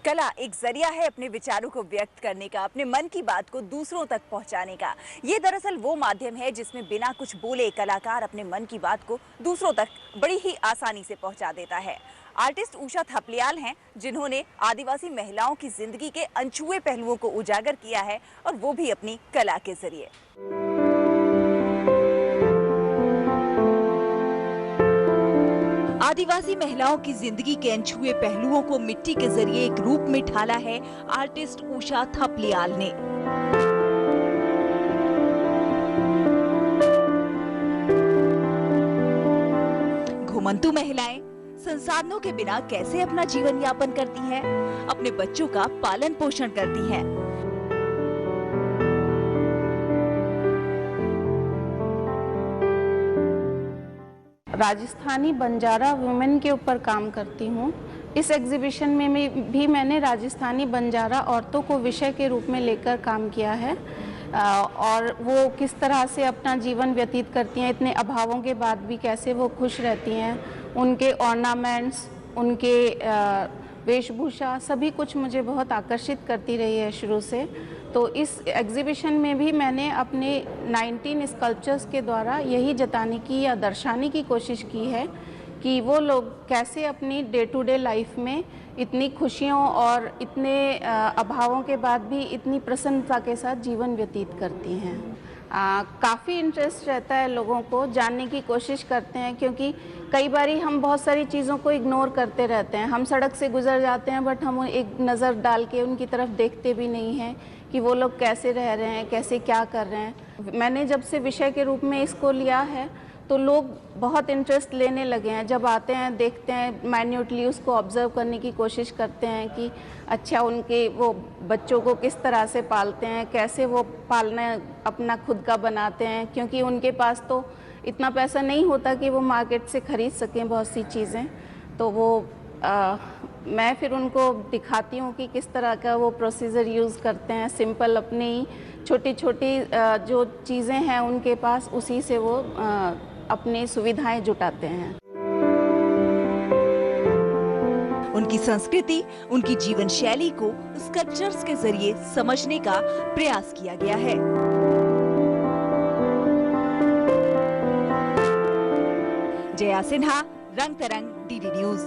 कला एक जरिया है अपने विचारों को व्यक्त करने का, अपने मन की बात को दूसरों तक पहुंचाने का। ये दरअसल वो माध्यम है जिसमें बिना कुछ बोले कलाकार अपने मन की बात को दूसरों तक बड़ी ही आसानी से पहुंचा देता है। आर्टिस्ट उषा थपलियाल हैं, जिन्होंने आदिवासी महिलाओं की जिंदगी के अनछुए पहलुओं को उजागर किया है, और वो भी अपनी कला के जरिए। आदिवासी महिलाओं की जिंदगी के अनछुए पहलुओं को मिट्टी के जरिए एक रूप में ढाला है आर्टिस्ट उषा थपलियाल ने। घुमंतु महिलाएं संसाधनों के बिना कैसे अपना जीवन यापन करती हैं, अपने बच्चों का पालन पोषण करती हैं। राजस्थानी बंजारा वुमेन के ऊपर काम करती हूँ। इस एग्जीबिशन में भी मैंने राजस्थानी बंजारा औरतों को विषय के रूप में लेकर काम किया है और वो किस तरह से अपना जीवन व्यतीत करती हैं, इतने अभावों के बाद भी कैसे वो खुश रहती हैं, उनके ऑर्नामेंट्स, उनके वेशभूषा, सभी कुछ मुझे बहुत आकर्षित करती रही है शुरू से। तो इस एग्जीबिशन में भी मैंने अपने 19 स्कल्पचर्स के द्वारा यही जताने की या दर्शाने की कोशिश की है कि वो लोग कैसे अपनी डे टू डे लाइफ में इतनी खुशियों और इतने अभावों के बाद भी इतनी प्रसन्नता के साथ जीवन व्यतीत करती हैं। काफ़ी इंटरेस्ट रहता है लोगों को, जानने की कोशिश करते हैं, क्योंकि कई बारी हम बहुत सारी चीज़ों को इग्नोर करते रहते हैं। हम सड़क से गुजर जाते हैं बट हम एक नज़र डाल के उनकी तरफ देखते भी नहीं हैं कि वो लोग कैसे रह रहे हैं, कैसे क्या कर रहे हैं। मैंने जब से विषय के रूप में इसको लिया है तो लोग बहुत इंटरेस्ट लेने लगे हैं। जब आते हैं, देखते हैं, माइन्यूटली उसको ऑब्जर्व करने की कोशिश करते हैं कि अच्छा उनके वो बच्चों को किस तरह से पालते हैं, कैसे वो पालना अपना खुद का बनाते हैं, क्योंकि उनके पास तो इतना पैसा नहीं होता कि वो मार्केट से ख़रीद सकें बहुत सी चीज़ें। तो वो मैं फिर उनको दिखाती हूँ कि किस तरह का वो प्रोसीजर यूज़ करते हैं। सिंपल अपनी छोटी छोटी जो चीज़ें हैं उनके पास, उसी से वो अपनी सुविधाएं जुटाते हैं। उनकी संस्कृति, उनकी जीवन शैली को स्कल्पचर्स के जरिए समझने का प्रयास किया गया है। जया सिन्हा, रंग तरंग, डीडी न्यूज।